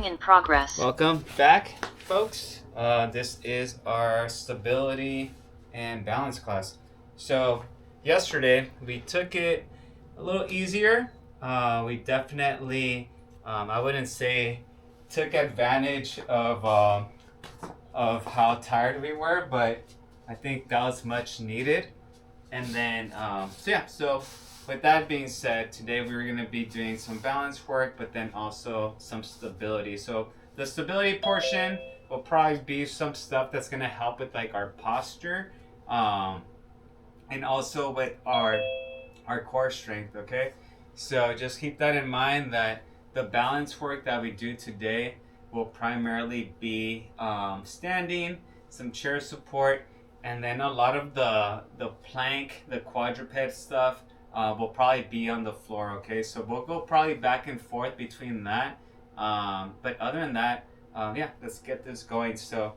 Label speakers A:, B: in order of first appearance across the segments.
A: In progress.
B: Welcome back, folks. This is our stability and balance class. So, yesterday we took it a little easier. We definitely, I wouldn't say took advantage of how tired we were, but I think that was much needed. And then, so with that being said, today we're going to be doing some balance work, but then also some stability. So the stability portion will probably be some stuff that's going to help with like our posture, and also with our core strength. Okay, so just keep that in mind that the balance work that we do today will primarily be standing, some chair support, and then a lot of the plank, the quadruped stuff will probably be on the floor. Okay, so we'll go probably back and forth between that. But other than that, let's get this going. So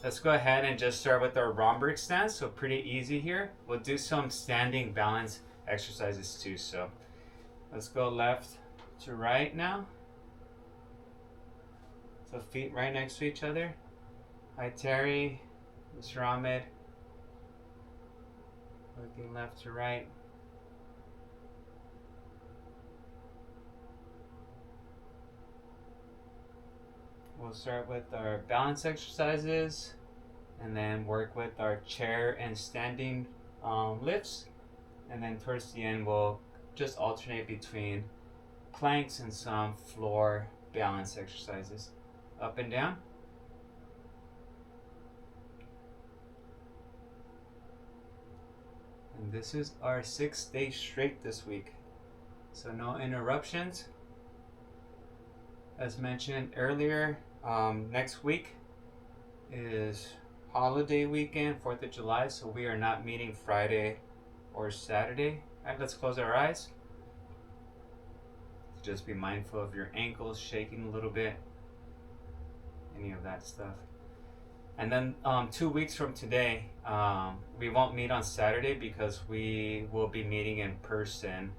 B: let's go ahead and just start with our Romberg stance. So pretty easy here. We'll do some standing balance exercises too. So let's go left to right now. So feet right next to each other. Hi Terry, Mr. Ahmed. Looking left to right. We'll start with our balance exercises and then work with our chair and standing lifts. And then towards the end, we'll just alternate between planks and some floor balance exercises. Up and down. And this is our 6th day straight this week. So no interruptions. As mentioned earlier, next week is holiday weekend, 4th of July, so we are not meeting Friday or Saturday. All right, let's close our eyes. Just be mindful of your ankles shaking a little bit, any of that stuff. And then 2 weeks from today, we won't meet on Saturday because we will be meeting in person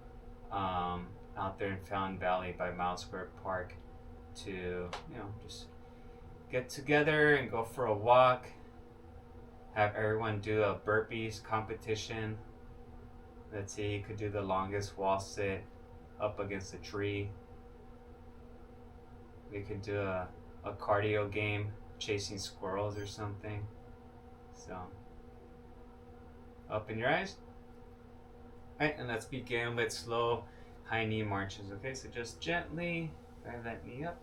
B: out there in Fountain Valley by Miles Square Park to just get together and go for a walk, have everyone do a burpees competition. Let's see, you could do the longest wall sit up against a tree. We could do a cardio game, chasing squirrels or something. So open your eyes. Alright, and let's begin with slow high knee marches. Okay, so just gently drive that knee up.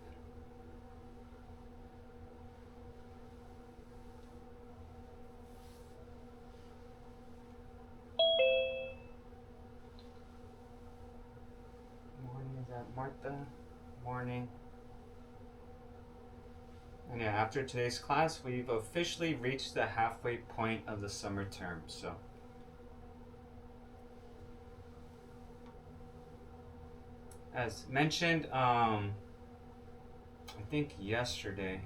B: Morning, is that Martha? Morning. And yeah, after today's class, we've officially reached the halfway point of the summer term. So as mentioned, I think yesterday,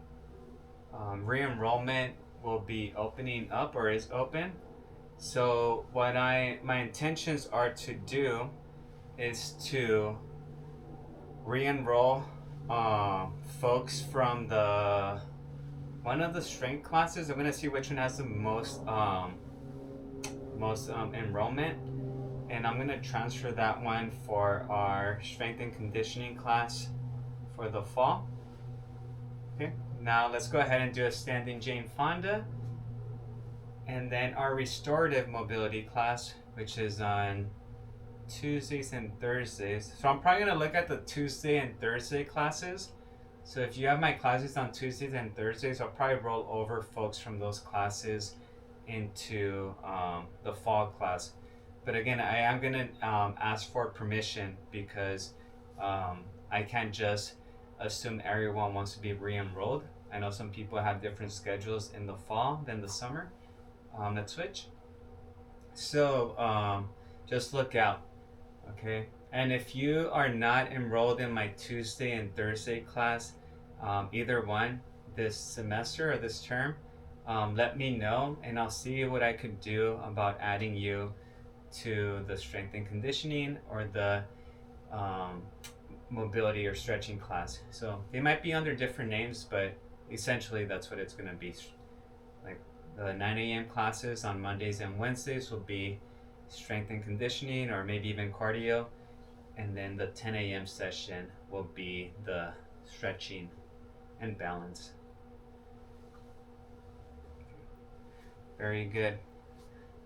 B: re-enrollment will be opening up or is open. So what my intentions are to do is to re-enroll folks from the one of the strength classes. I'm gonna see which one has the most enrollment, and I'm gonna transfer that one for our strength and conditioning class for the fall. Okay, now let's go ahead and do a standing Jane Fonda, and then our restorative mobility class, which is on Tuesdays and Thursdays. So I'm probably gonna look at the Tuesday and Thursday classes. So if you have my classes on Tuesdays and Thursdays, I'll probably roll over folks from those classes into the fall class. But again, I am gonna ask for permission because I can't just assume everyone wants to be re-enrolled. I know some people have different schedules in the fall than the summer. Let's switch. So just look out. Okay, and if you are not enrolled in my Tuesday and Thursday class, either one this semester or this term, let me know and I'll see what I could do about adding you to the strength and conditioning or the mobility or stretching class. So they might be under different names, but essentially that's what it's going to be. Like the 9 a.m. classes on Mondays and Wednesdays will be strength and conditioning, or maybe even cardio. And then the 10 a.m. session will be the stretching and balance. Very good.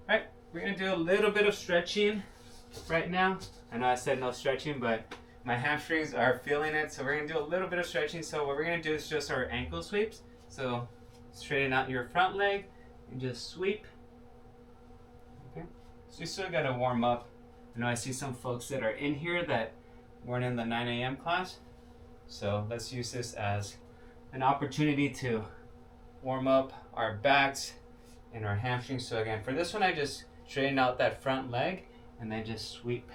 B: All right, we're going to do a little bit of stretching right now. I know I said no stretching, but my hamstrings are feeling it, so we're going to do a little bit of stretching. So what we're going to do is just our ankle sweeps. So straighten out your front leg and just sweep. Okay. So you still got to warm up. I know I see some folks that are in here that weren't in the 9 a.m. class. So let's use this as an opportunity to warm up our backs and our hamstrings. So again, for this one, I just straighten out that front leg and then just sweep.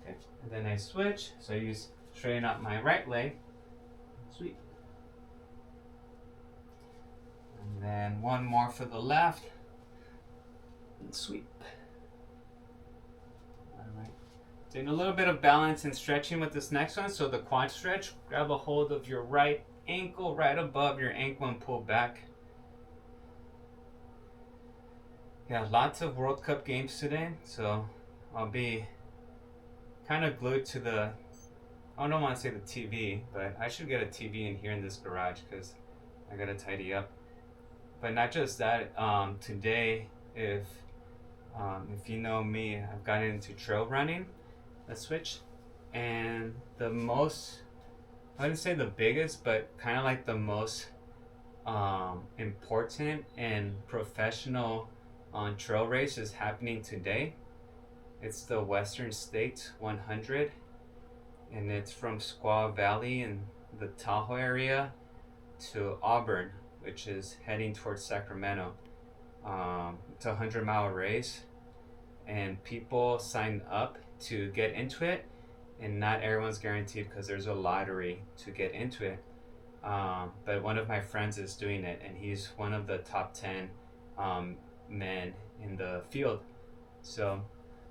B: Okay. And then I switch. So I use straighten out my right leg, sweep. And then one more for the left, and sweep. Alright. Doing a little bit of balance and stretching with this next one. So the quad stretch, grab a hold of your right ankle right above your ankle and pull back. Yeah, lots of World Cup games today, so I'll be kind of glued to the, I don't want to say the TV, but I should get a TV in here in this garage because I gotta tidy up. But not just that, today, if you know me, I've gotten into trail running, a switch, and the most, I wouldn't say the biggest, but kind of like the most important and professional on trail race is happening today. It's the Western States 100, and it's from Squaw Valley in the Tahoe area to Auburn, which is heading towards Sacramento. It's a 100-mile race, and people sign up to get into it, and not everyone's guaranteed because there's a lottery to get into it. But one of my friends is doing it, and he's one of the top 10 men in the field. So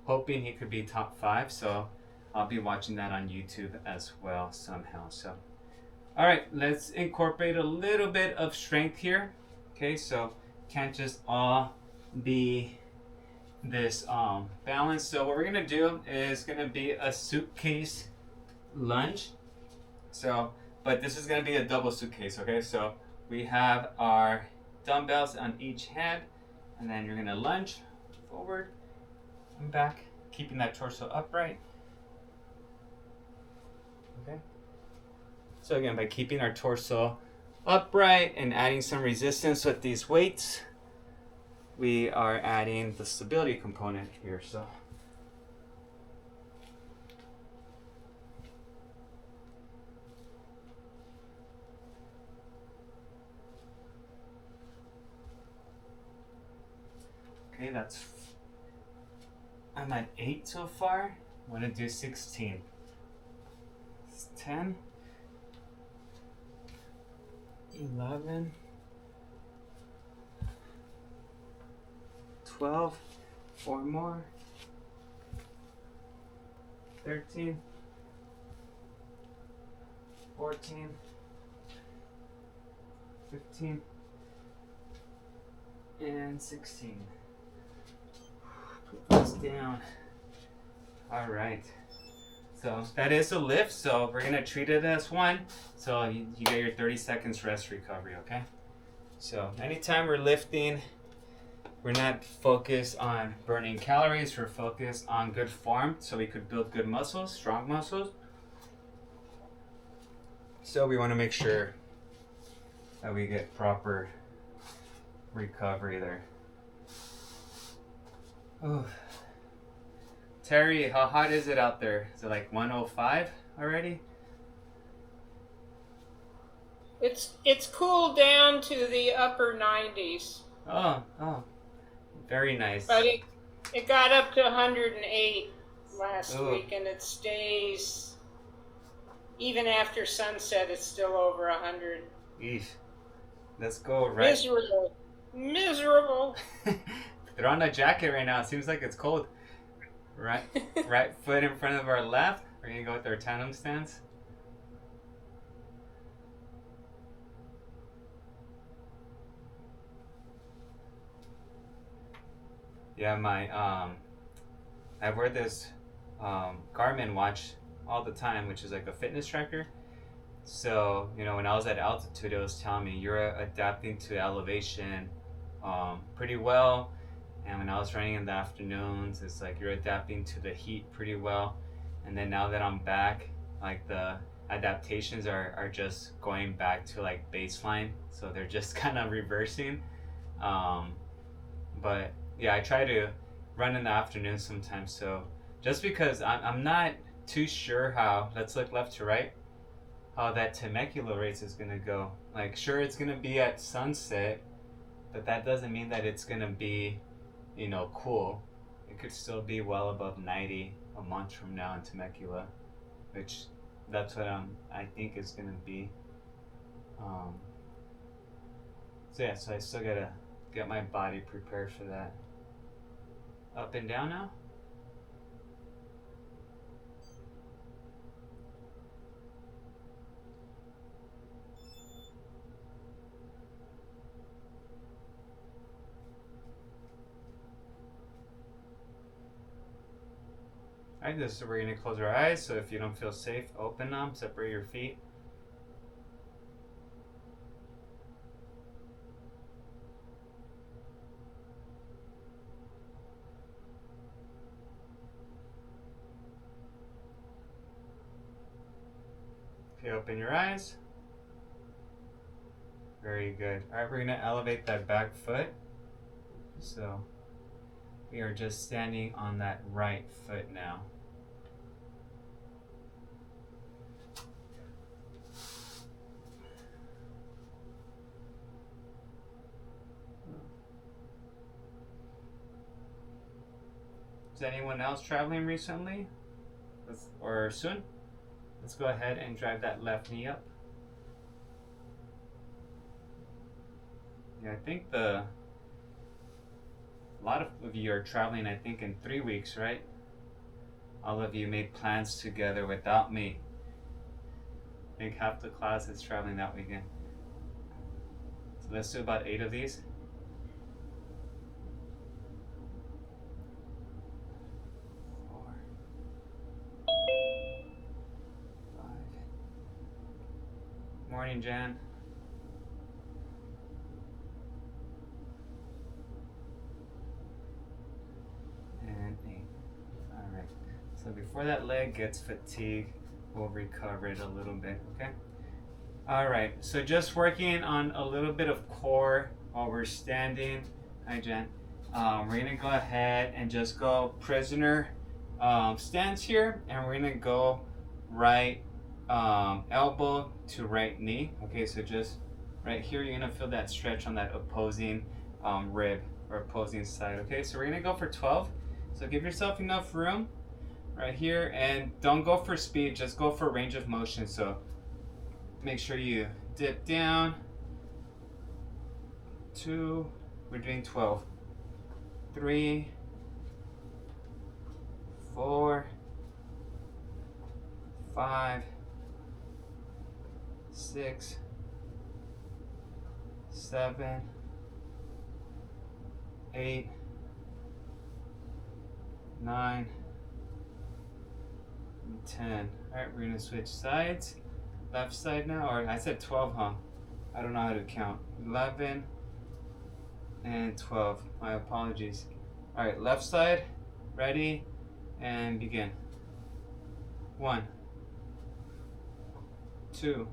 B: hoping he could be top 5. So I'll be watching that on YouTube as well somehow. So all right, let's incorporate a little bit of strength here. Okay, so can't just all be this balance. So what we're gonna do is gonna be a suitcase lunge. So, but this is gonna be a double suitcase. Okay, so we have our dumbbells on each hand, and then you're gonna lunge forward and back, keeping that torso upright. Okay. So again, by keeping our torso upright and adding some resistance with these weights, we are adding the stability component here. So okay, I'm at 8 so far. I'm gonna do 16. It's 10, 11, 12, 4 more, 13, 14, 15, and 16. Put this down. All right. So that is a lift, so we're gonna treat it as one. So you get your 30 seconds rest recovery, okay? So anytime we're lifting, we're not focused on burning calories, we're focused on good form so we could build good muscles, strong muscles. So we wanna make sure that we get proper recovery there. Oh. Terry, how hot is it out there? Is it like 105 already?
A: It's cooled down to the upper 90s.
B: Oh, very nice.
A: But it got up to 108 last week, and it stays, even after sunset, it's still over 100.
B: Eesh. Let's go right.
A: Miserable.
B: They're on a jacket right now. It seems like it's cold. Right foot in front of our left. We're gonna go with our tandem stance. Yeah, I wear this Garmin watch all the time, which is like a fitness tracker. So, when I was at altitude, it was telling me you're adapting to elevation pretty well. And when I was running in the afternoons, it's like you're adapting to the heat pretty well. And then now that I'm back, like the adaptations are just going back to like baseline. So they're just kind of reversing. But yeah, I try to run in the afternoon sometimes. So just because I'm not too sure how, let's look left to right, how that Temecula race is going to go. Like, sure, it's going to be at sunset, but that doesn't mean that it's going to be, cool. It could still be well above 90 a month from now in Temecula, which that's what I think is going to be. So yeah, so I still got to get my body prepared for that. Up and down now? Alright, this is where we're going to close our eyes, so if you don't feel safe, open them, separate your feet. Okay, open your eyes. Very good. Alright, we're going to elevate that back foot. So we are just standing on that right foot now. Is anyone else traveling recently? Or soon? Let's go ahead and drive that left knee up. Yeah, I think a lot of you are traveling, I think, in 3 weeks, right? All of you made plans together without me. I think half the class is traveling that weekend. So let's do about 8 of these. 4, 5. Morning, Jan. And 8. Alright. So before that leg gets fatigued, we'll recover it a little bit, okay? Alright, so just working on a little bit of core while we're standing. Hi, Jen. We're gonna go ahead and just go prisoner stance here, and we're gonna go right elbow to right knee. Okay, so just right here, you're gonna feel that stretch on that opposing rib or opposing side. Okay, so we're gonna go for 12. So give yourself enough room right here, and don't go for speed, just go for range of motion. So make sure you dip down. 2, we're doing 12. 3, 4, 5, 6, 7, 8, 9, 10. Alright, we're gonna switch sides. Left side now, or I said 12, huh? I don't know how to count. 11 and 12. My apologies. Alright, left side, ready, and begin. 1, 2,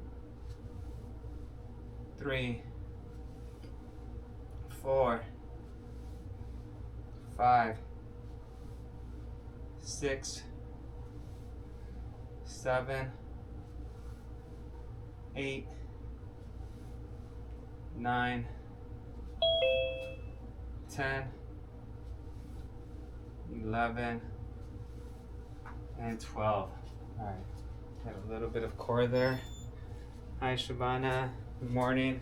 B: 3, 4, 5, 6, 7, 8, 9, 10, 11, and 12. Alright, got a little bit of core there. Hi, Shabana. Good morning.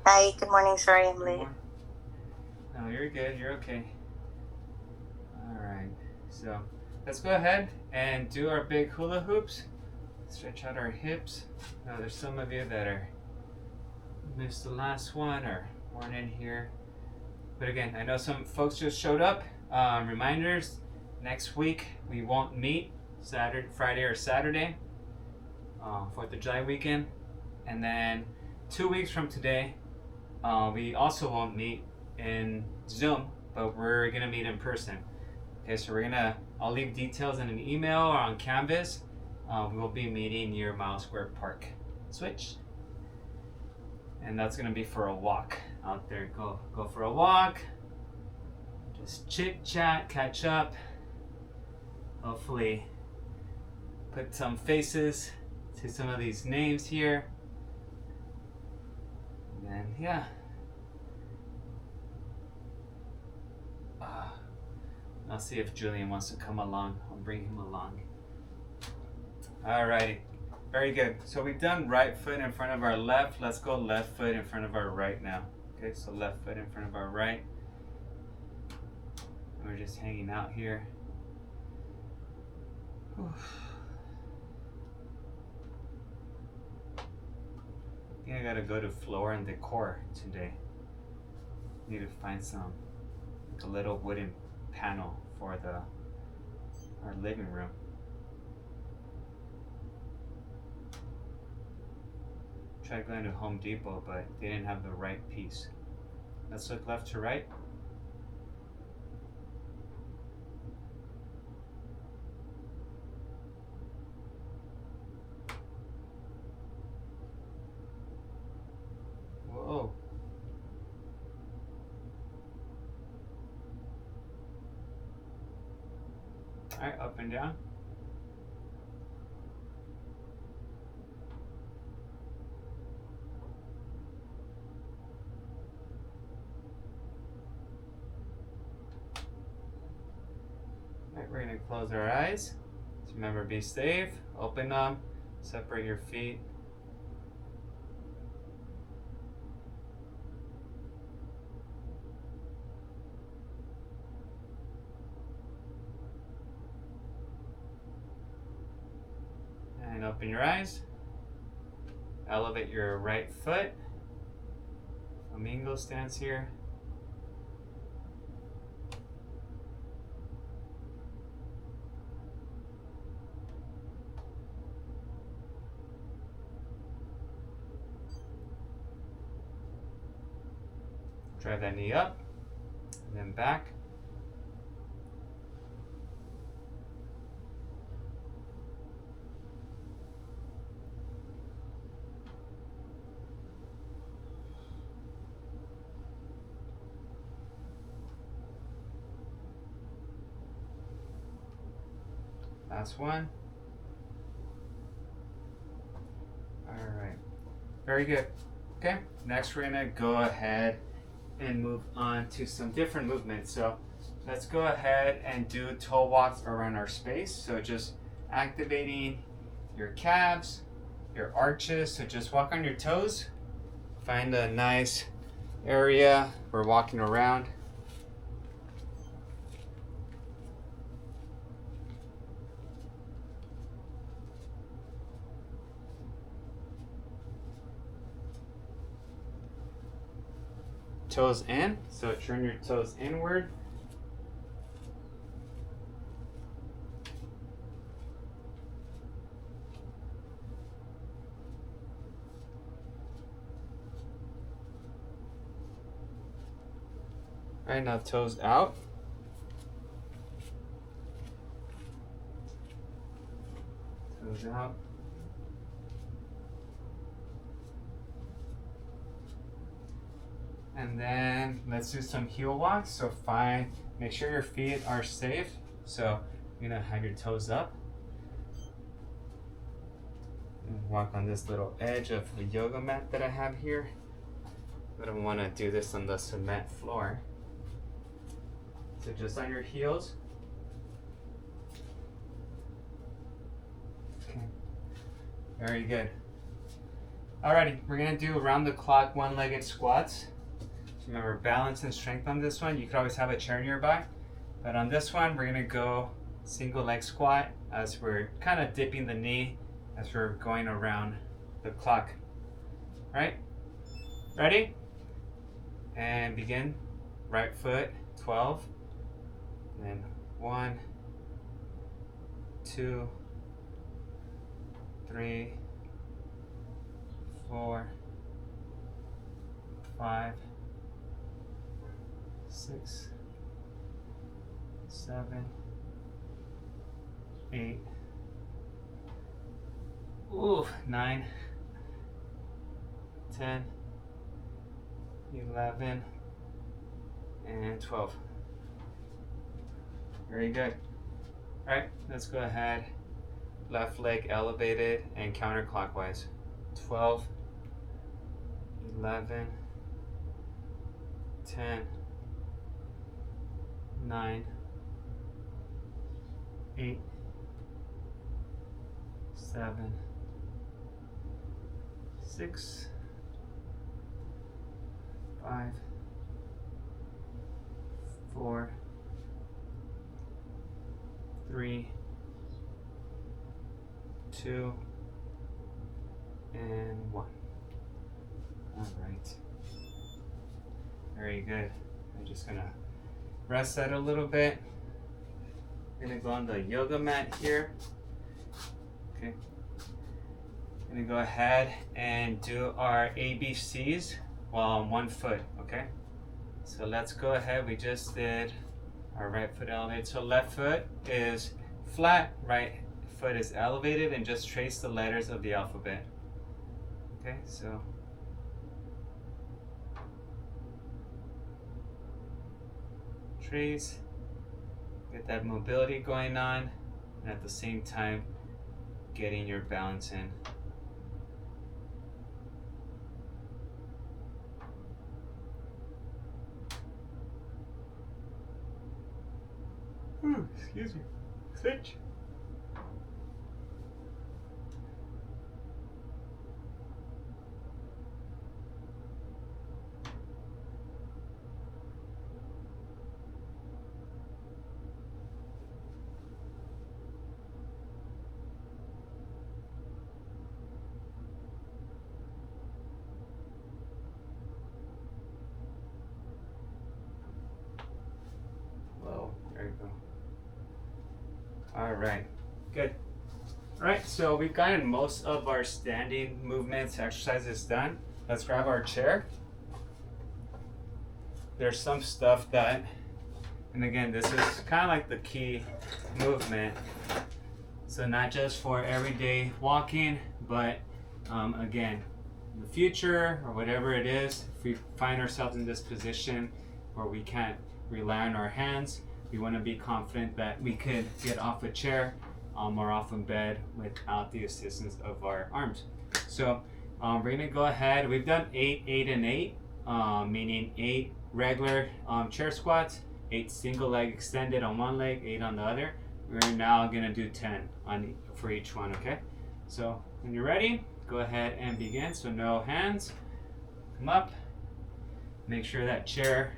C: Hi, good morning. Sorry I'm late.
B: No, you're good. You're okay. Alright, so let's go ahead and do our big hula hoops. Stretch out our hips. Now there's some of you that are missed the last one or weren't in here. But again, I know some folks just showed up. Reminders, next week we won't meet Friday or Saturday, 4th of July weekend. And then 2 weeks from today, we also won't meet in Zoom, but we're gonna meet in person. Okay, so I'll leave details in an email or on Canvas. We will be meeting near Miles Square Park. Switch. And that's gonna be for a walk out there. Go for a walk. Just chit chat, catch up. Hopefully put some faces to some of these names here. And then yeah. I'll see if Julian wants to come along. I'll bring him along. Alrighty. Very good. So we've done right foot in front of our left. Let's go left foot in front of our right now. Okay, so left foot in front of our right. And we're just hanging out here. Whew. I think I gotta go to floor and decor today. Need to find a little wooden panel for our living room. Tried going to Home Depot, but they didn't have the right piece. Let's look left to right. Whoa. All right, up and down. We're going to close our eyes. So remember, be safe. Open them. Separate your feet. And open your eyes. Elevate your right foot. Flamingo stance here. Drive that knee up, and then back. Last one. All right, very good. Okay, next we're gonna go ahead and move on to some different movements. So let's go ahead and do toe walks around our space. So just activating your calves, your arches. So just walk on your toes. Find a nice area. We're walking around. Toes in, so turn your toes inward. All right, now toes out. Toes out. And then let's do some heel walks. So make sure your feet are safe. So you're gonna have your toes up. And walk on this little edge of the yoga mat that I have here. I don't wanna do this on the cement floor. So just on your heels. Okay, very good. Alrighty, we're gonna do around the clock one-legged squats. Remember, balance and strength on this one. You could always have a chair nearby. But on this one, we're gonna go single leg squat as we're kind of dipping the knee as we're going around the clock. All right, ready? And begin. Right foot, 12. And then 1, 2, 3, 4, 5, 6, 7, 8, ooh, 9, 10, 11, and 12. Very good. All right, let's go ahead. Left leg elevated and counterclockwise. 12, 11, 10, 9, 8, 7, 6, 5, 4, 3, 2, and 1. All right. Very good. I'm just gonna rest that a little bit. I'm gonna go on the yoga mat here. Okay. I'm gonna go ahead and do our ABCs while on one foot, okay? So let's go ahead. We just did our right foot elevated. So left foot is flat, right foot is elevated, and just trace the letters of the alphabet. Okay, so trace, get that mobility going on, and at the same time, getting your balance in. Excuse me. Switch. Whoa, there you go. All right, good. All right, so we've gotten most of our standing movements, exercises done. Let's grab our chair. There's some stuff that, and again, this is kind of like the key movement. So not just for everyday walking, but again, in the future or whatever it is, if we find ourselves in this position where we can't rely on our hands, we want to be confident that we could get off a chair or off in bed without the assistance of our arms. So we're going to go ahead. We've done 8, 8, and 8, meaning 8 regular chair squats, 8 single leg extended on one leg, 8 on the other. We're now going to do 10 for each one, okay? So when you're ready, go ahead and begin. So no hands. Come up. Make sure that chair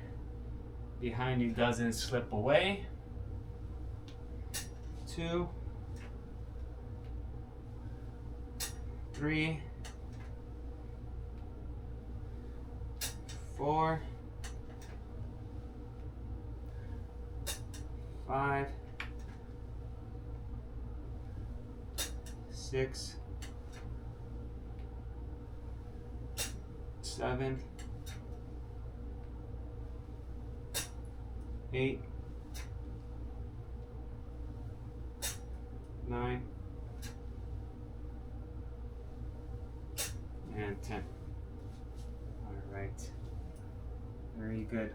B: behind you doesn't slip away. 2, 3, 4, 5, 6, 7, 8, 9, and 10. All right. Very good.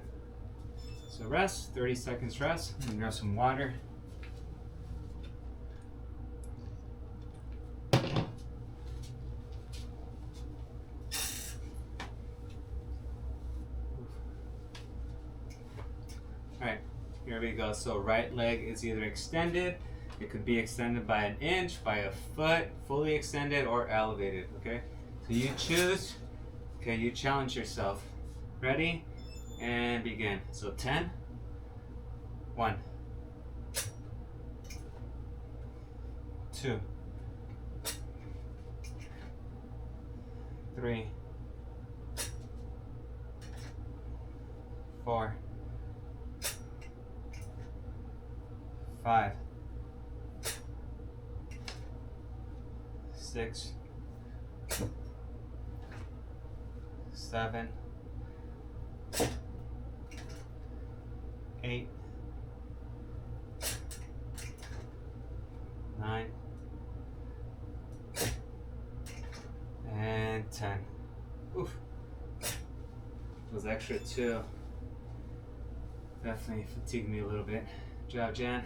B: So rest, 30 seconds rest. And grab some water. Alright, here we go. So right leg is either extended, it could be extended by an inch, by a foot, fully extended, or elevated, okay? So you choose, okay, you challenge yourself. Ready? And begin. So 10, 1, 2, 3, 4, 5, 6, 7, 8, 9, and 10. Oof. Those extra 2 definitely fatigued me a little bit. Good job, Jan.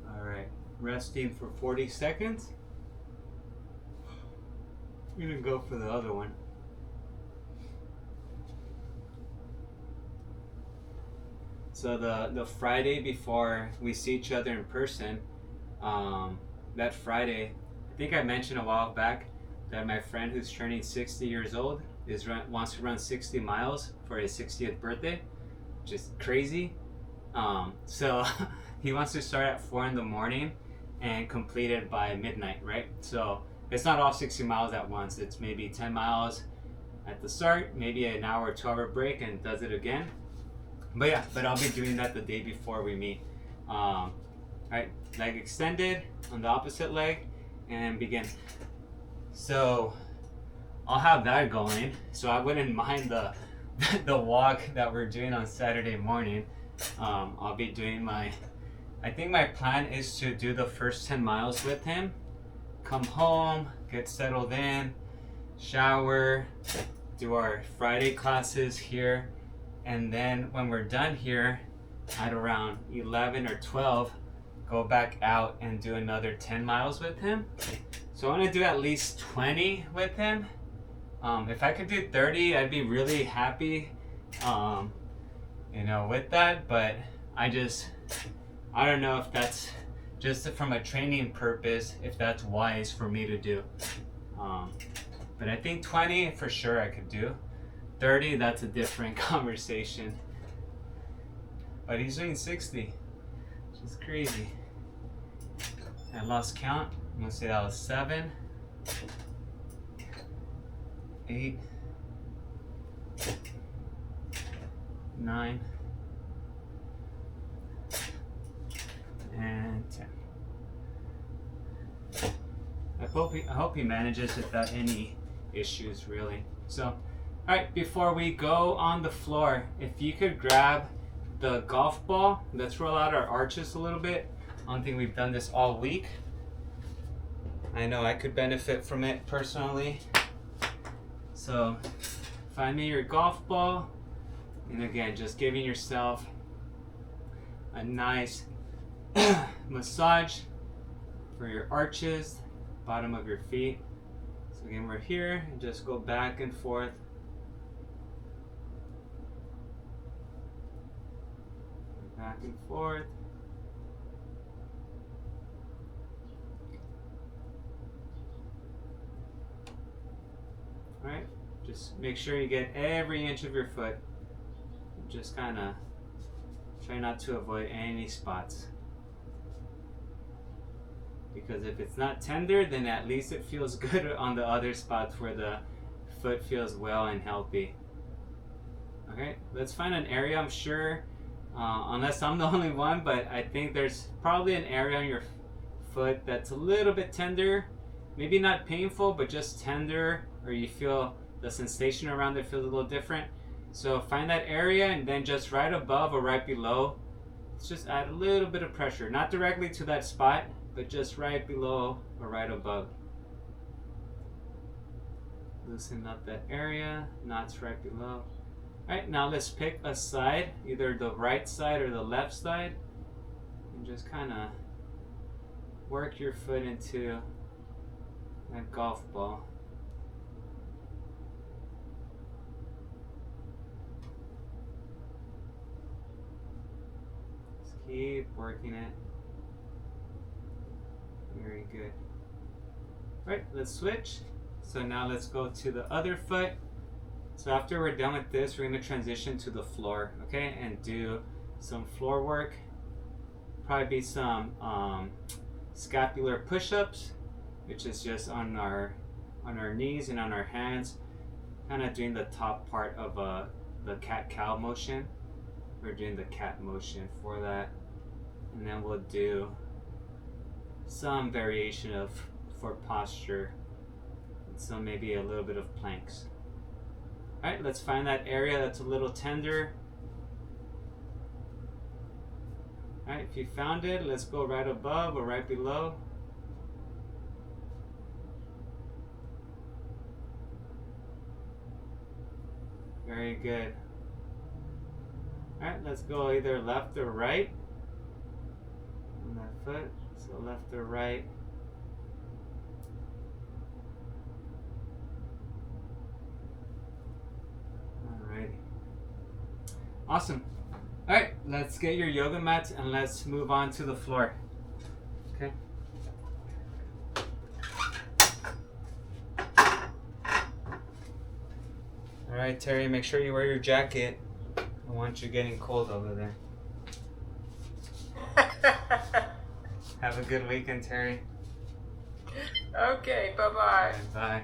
B: Alright, resting for 40 seconds. We're gonna go for the other one. So the Friday before we see each other in person, that Friday, I think I mentioned a while back that my friend who's turning 60 years old wants to run 60 miles for his 60th birthday, which is crazy. So he wants to start at 4 in the morning and complete it by midnight, right? So it's not all 60 miles at once. It's maybe 10 miles at the start, maybe an hour or 2 hour break, and does it again. But yeah, I'll be doing that the day before we meet. Right, leg extended on the opposite leg, and begin. So I'll have that going. So I wouldn't mind the the walk that we're doing on Saturday morning. I'll be doing I think my plan is to do the first 10 miles with him, come home, get settled in, shower, do our Friday classes here, and then when we're done here at around 11 or 12, go back out and do another 10 miles with him. So I want to do at least 20 with him. If I could do 30, I'd be really happy, with that, but I don't know if that's just from a training purpose, if that's wise for me to do. But I think 20 for sure I could do. 30, that's a different conversation. But he's doing 60, which is crazy. I lost count. I'm gonna say that was 7, 8, 9, and 10. I hope he manages without any issues, really. So, all right, before we go on the floor, if you could grab the golf ball, let's roll out our arches a little bit. I don't think we've done this all week. I know I could benefit from it personally. So find me your golf ball, and again, just giving yourself a nice massage for your arches, bottom of your feet. So again, we're here, and just go back and forth. Back and forth. Alright, just make sure you get every inch of your foot. Just kind of try not to avoid any spots. Because if it's not tender, then at least it feels good on the other spots where the foot feels well and healthy. Okay, let's find an area. I'm sure, unless I'm the only one, but I think there's probably an area on your foot that's a little bit tender. Maybe not painful, but just tender, or you feel the sensation around it feels a little different. So find that area, and then just right above or right below, let's just add a little bit of pressure. Not directly to that spot, but just right below or right above. Loosen up that area, knots right below. Alright, now let's pick a side, either the right side or the left side, and just kind of work your foot into that golf ball. Just keep working it. Very good. Alright, let's switch. So now let's go to the other foot. So after we're done with this, we're going to transition to the floor, okay, and do some floor work. Probably be some scapular push-ups, which is just on our knees and on our hands, kind of doing the top part of the cat-cow motion. We're doing the cat motion for that, and then we'll do some variation for posture, and so maybe a little bit of planks. All right, let's find that area that's a little tender. All right, if you found it, let's go right above or right below. Very good. All right, let's go either left or right on that foot. So left or right. Alrighty. Awesome. All right, let's get your yoga mats and let's move on to the floor. Okay. All right, Terry, make sure you wear your jacket. I want you getting cold over there. Have a good weekend, Terry.
A: Okay, bye-bye.
B: Bye.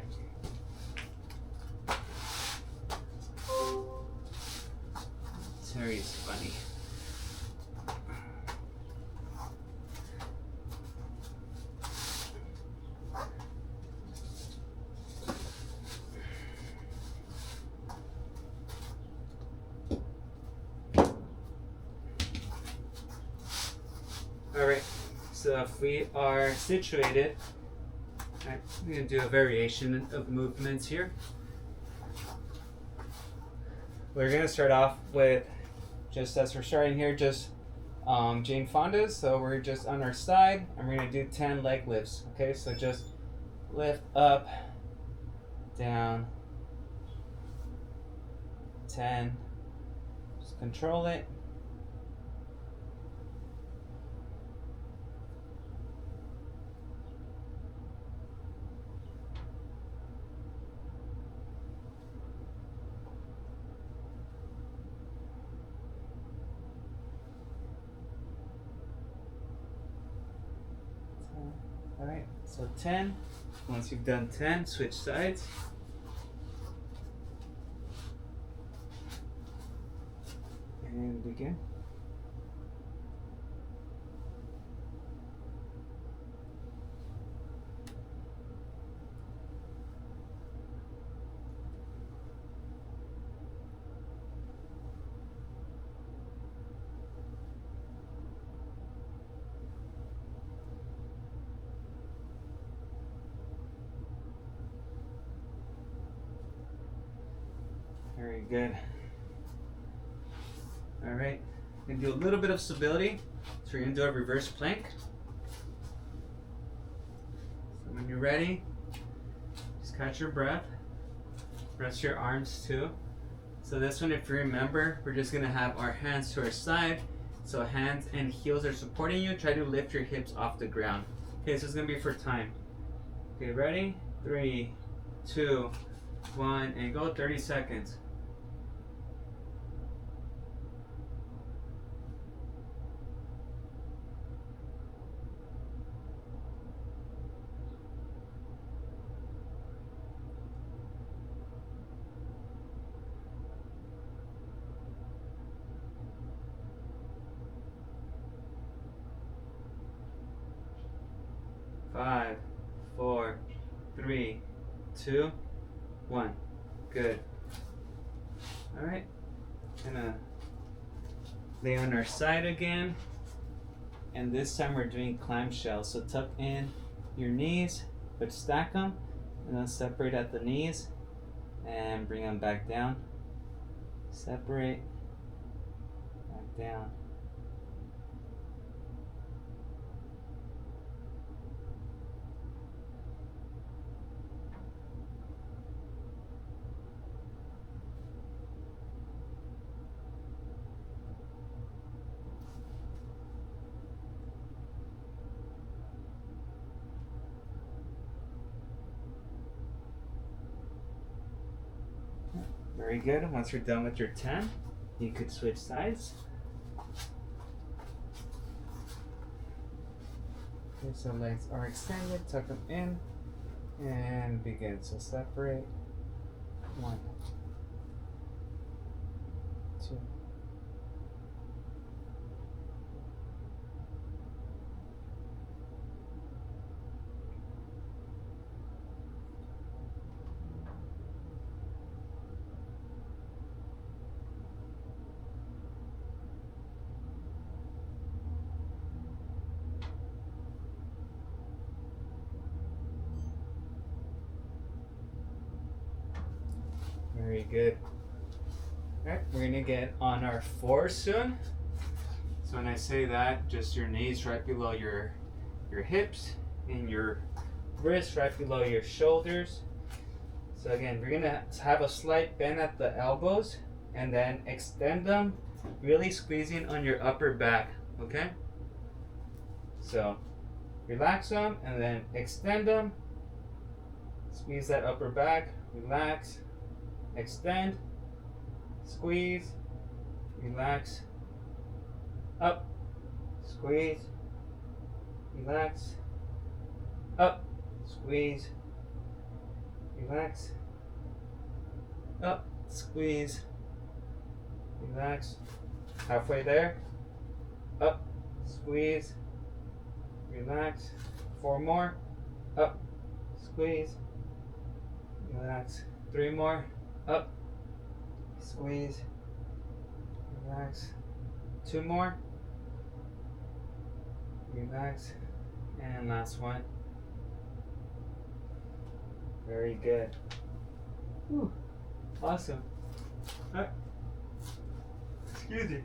B: Terry's funny. Alright, so if we are situated, right, we're going to do a variation of movements here. We're going to start off with, just as we're starting here, just Jane Fonda's. So we're just on our side, and we're going to do 10 leg lifts. Okay, so just lift up, down, 10, just control it. Alright, so 10. Once you've done 10, switch sides. And begin. Very good. All right, we're gonna do a little bit of stability. So we're gonna do a reverse plank. So when you're ready, just catch your breath. Rest your arms too. So this one, if you remember, we're just gonna have our hands to our side. So hands and heels are supporting you. Try to lift your hips off the ground. Okay, so it's gonna be for time. Okay, ready? 3, 2, 1, and go. 30 seconds. Five, 4, 3, 2, 1. Good. All right. Gonna lay on our side again. And this time we're doing clamshell. So tuck in your knees, but stack them, and then separate at the knees and bring them back down. Separate, back down. Very good. Once you're done with your 10, you could switch sides. Okay, so legs are extended, tuck them in, and begin. So separate. 1, 2. Very good. Alright, we're gonna get on our 4 soon. So when I say that, just your knees right below your hips and your wrists right below your shoulders. So again, we're gonna have a slight bend at the elbows and then extend them, really squeezing on your upper back, okay? So relax them and then extend them. Squeeze that upper back, relax, extend, squeeze, relax, up, squeeze, relax, up, squeeze, relax, up, squeeze, relax. Halfway there, up, squeeze, relax. 4 more, up, squeeze, relax. 3 more, up, squeeze, relax. 2 more, relax, and last one. Very good. Whew. Awesome. Alright. Excuse me.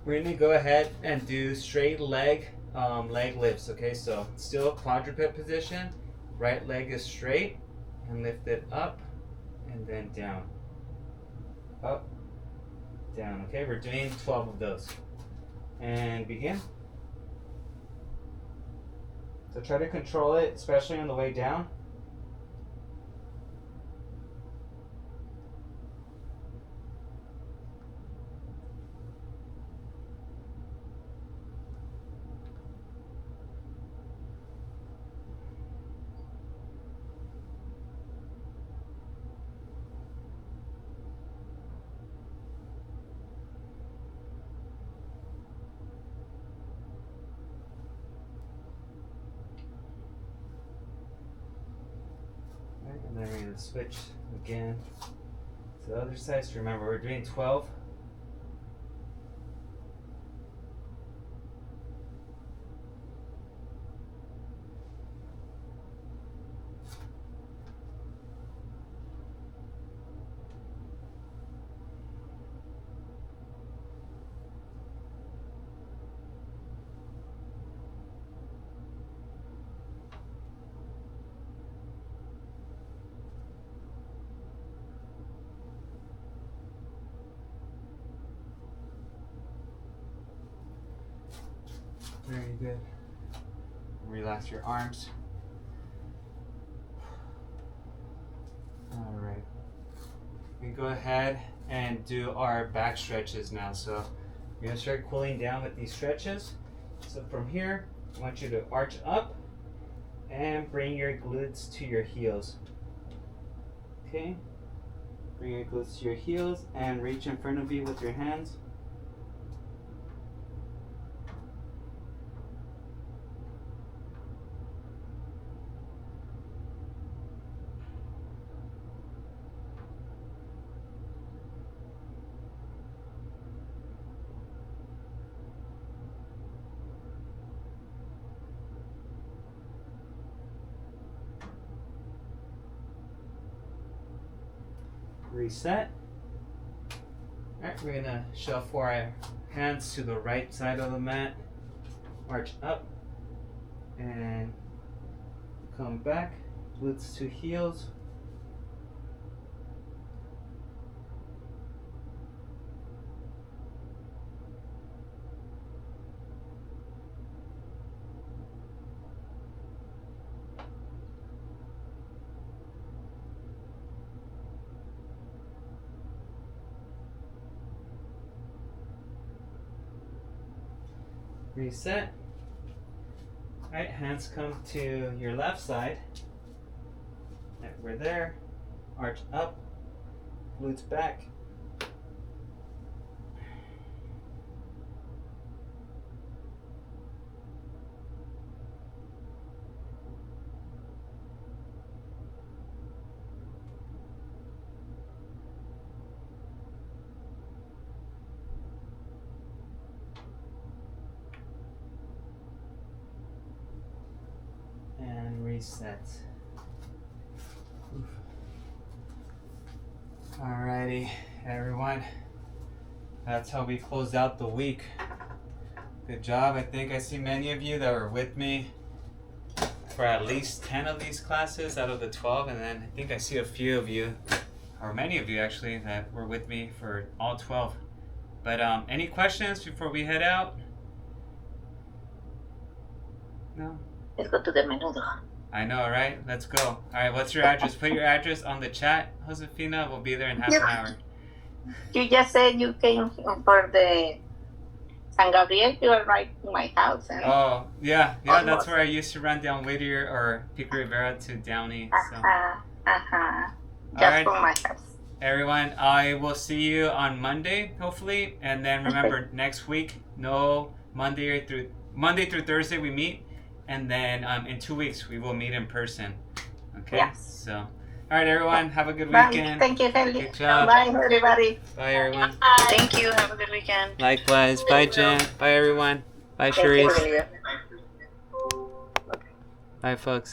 B: We're gonna go ahead and do straight leg lifts. Okay, so still quadruped position. Right leg is straight and lift it up and then down. Up, down. Okay, we're doing 12 of those. And begin. So try to control it, especially on the way down. And then we're going to switch again to the other side. So remember, we're doing 12. Very good. Relax your arms. All right. We go ahead and do our back stretches now. So we're gonna start cooling down with these stretches. So from here, I want you to arch up and bring your glutes to your heels. Okay? Bring your glutes to your heels and reach in front of you with your hands. Reset. Alright, we're gonna shuffle our hands to the right side of the mat, arch up, and come back, glutes to heels. Reset. Alright, hands come to your left side. Right, we're there. Arch up. Glutes back. And reset. Alrighty, everyone. That's how we closed out the week. Good job. I think I see many of you that were with me for at least 10 of these classes out of the 12, and then I think I see a few of you, or many of you actually, that were with me for all 12. But any questions before we head out? No?
C: Let's go to the menudo.
B: I know, right? Let's go. All right, what's your address? Put your address on the chat, Josefina. We'll be there in half an hour.
C: You just said you came for the San Gabriel. You are right in my house. And
B: Oh, yeah, that's
C: Almost.
B: where I used to run down Whittier or Pico Rivera to Downey. So.
C: Just
B: Alright.
C: from my house.
B: Everyone, I will see you on Monday, hopefully. And then remember, next week, no Monday through Thursday we meet. And then in 2 weeks, we will meet in person. Okay?
C: Yes.
B: So, all right, everyone, have a good
C: Bye.
B: weekend.
C: Thank you, Kelly.
B: Good job.
C: Bye, everybody.
B: Bye, everyone.
C: Thank you. Have a good weekend.
B: Likewise. Bye, Jen. Bye, everyone. Bye,
C: Thank you,
B: Cherise.
C: Olivia.
B: Bye, folks.